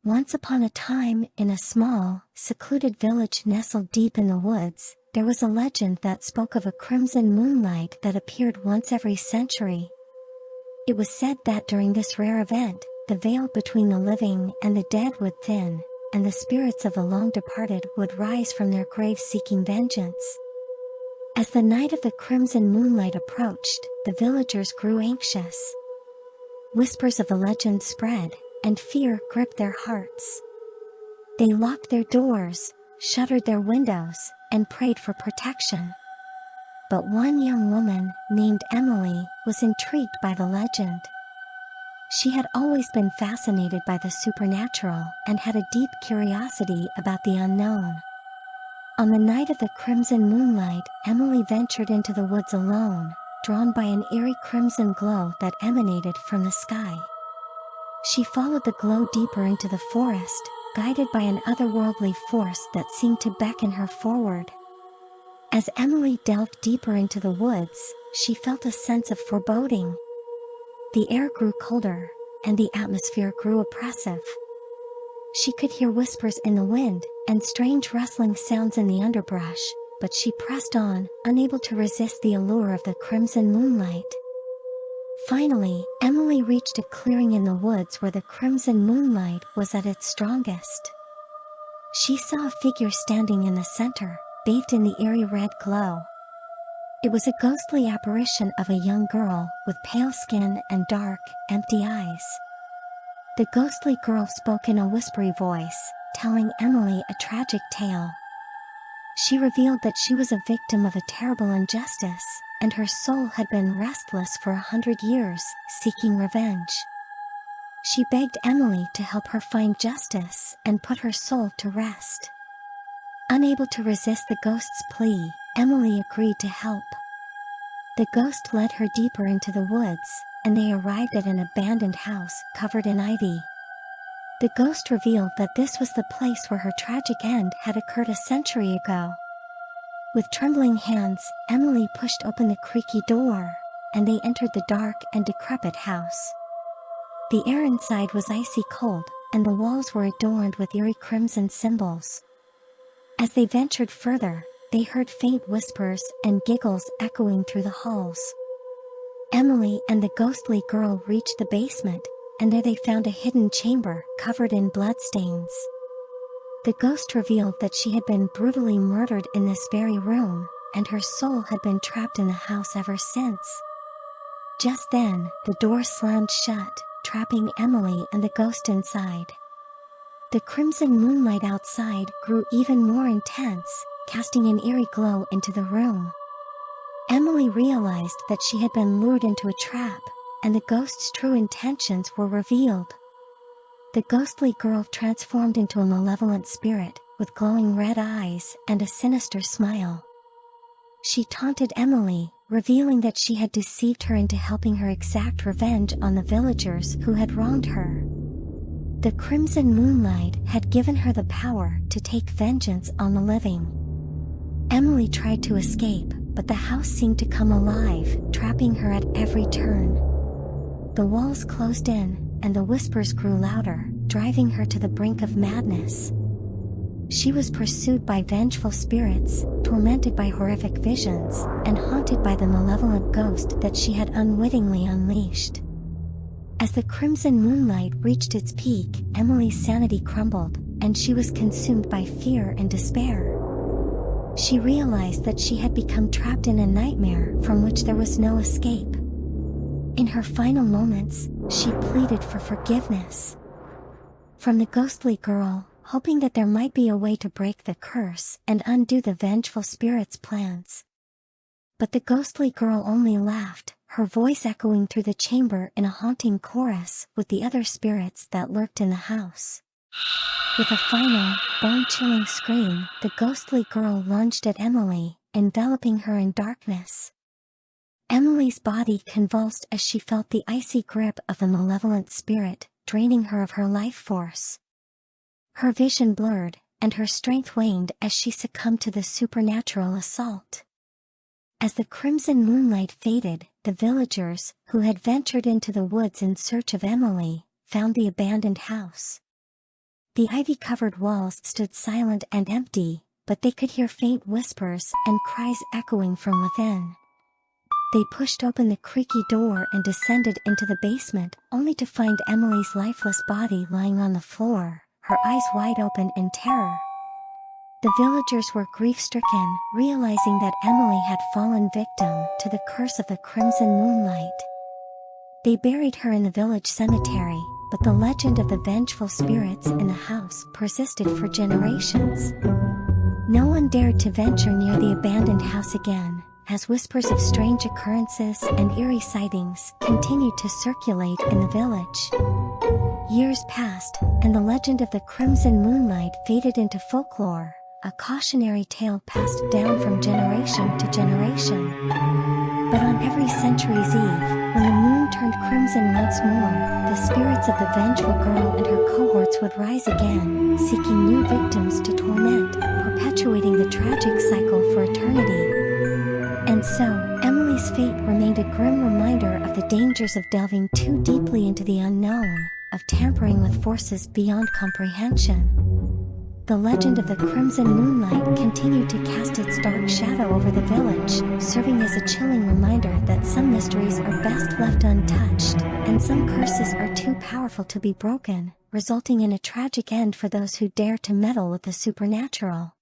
Once upon a time, in a small, secluded village nestled deep in the woods, there was a legend that spoke of a crimson moonlight that appeared once every century. It was said that during this rare event, the veil between the living and the dead would thin, and the spirits of the long-departed would rise from their graves seeking vengeance. As the night of the crimson moonlight approached, the villagers grew anxious. Whispers of the legend spread, and fear gripped their hearts. They locked their doors, shuttered their windows, and prayed for protection. But one young woman, named Emily, was intrigued by the legend. She had always been fascinated by the supernatural and had a deep curiosity about the unknown. On the night of the crimson moonlight, Emily ventured into the woods alone, drawn by an eerie crimson glow that emanated from the sky. She followed the glow deeper into the forest, guided by an otherworldly force that seemed to beckon her forward. As Emily delved deeper into the woods, she felt a sense of foreboding. The air grew colder, and the atmosphere grew oppressive. She could hear whispers in the wind, and strange rustling sounds in the underbrush, but she pressed on, unable to resist the allure of the crimson moonlight. Finally, Emily reached a clearing in the woods where the crimson moonlight was at its strongest. She saw a figure standing in the center, bathed in the eerie red glow. It was a ghostly apparition of a young girl with pale skin and dark, empty eyes. The ghostly girl spoke in a whispery voice, telling Emily a tragic tale. She revealed that she was a victim of a terrible injustice, and her soul had been restless for 100 years, seeking revenge. She begged Emily to help her find justice and put her soul to rest. Unable to resist the ghost's plea, Emily agreed to help. The ghost led her deeper into the woods, and they arrived at an abandoned house covered in ivy. The ghost revealed that this was the place where her tragic end had occurred a century ago. With trembling hands, Emily pushed open the creaky door, and they entered the dark and decrepit house. The air inside was icy cold, and the walls were adorned with eerie crimson symbols. As they ventured further, they heard faint whispers and giggles echoing through the halls. Emily and the ghostly girl reached the basement, and there they found a hidden chamber covered in bloodstains. The ghost revealed that she had been brutally murdered in this very room, and her soul had been trapped in the house ever since. Just then, the door slammed shut, trapping Emily and the ghost inside. The crimson moonlight outside grew even more intense, casting an eerie glow into the room. Emily realized that she had been lured into a trap, and the ghost's true intentions were revealed. The ghostly girl transformed into a malevolent spirit, with glowing red eyes and a sinister smile. She taunted Emily, revealing that she had deceived her into helping her exact revenge on the villagers who had wronged her. The crimson moonlight had given her the power to take vengeance on the living. Emily tried to escape, but the house seemed to come alive, trapping her at every turn. The walls closed in, and the whispers grew louder, driving her to the brink of madness. She was pursued by vengeful spirits, tormented by horrific visions, and haunted by the malevolent ghost that she had unwittingly unleashed. As the crimson moonlight reached its peak, Emily's sanity crumbled, and she was consumed by fear and despair. She realized that she had become trapped in a nightmare from which there was no escape. In her final moments, she pleaded for forgiveness from the ghostly girl, hoping that there might be a way to break the curse and undo the vengeful spirit's plans. But the ghostly girl only laughed, her voice echoing through the chamber in a haunting chorus with the other spirits that lurked in the house. With a final, bone-chilling scream, the ghostly girl lunged at Emily, enveloping her in darkness. Emily's body convulsed as she felt the icy grip of the malevolent spirit, draining her of her life force. Her vision blurred, and her strength waned as she succumbed to the supernatural assault. As the crimson moonlight faded, the villagers, who had ventured into the woods in search of Emily, found the abandoned house. The ivy-covered walls stood silent and empty, but they could hear faint whispers and cries echoing from within. They pushed open the creaky door and descended into the basement, only to find Emily's lifeless body lying on the floor, her eyes wide open in terror. The villagers were grief-stricken, realizing that Emily had fallen victim to the curse of the crimson moonlight. They buried her in the village cemetery, but the legend of the vengeful spirits in the house persisted for generations. No one dared to venture near the abandoned house again, as whispers of strange occurrences and eerie sightings continued to circulate in the village. Years passed, and the legend of the crimson moonlight faded into folklore, a cautionary tale passed down from generation to generation. But on every century's eve, when the moon turned crimson once more, the spirits of the vengeful girl and her cohorts would rise again, seeking new victims to torment, perpetuating the tragic cycle for eternity. And so, Emily's fate remained a grim reminder of the dangers of delving too deeply into the unknown, of tampering with forces beyond comprehension. The legend of the crimson moonlight continued to cast its dark shadow over the village, serving as a chilling reminder that some mysteries are best left untouched, and some curses are too powerful to be broken, resulting in a tragic end for those who dare to meddle with the supernatural.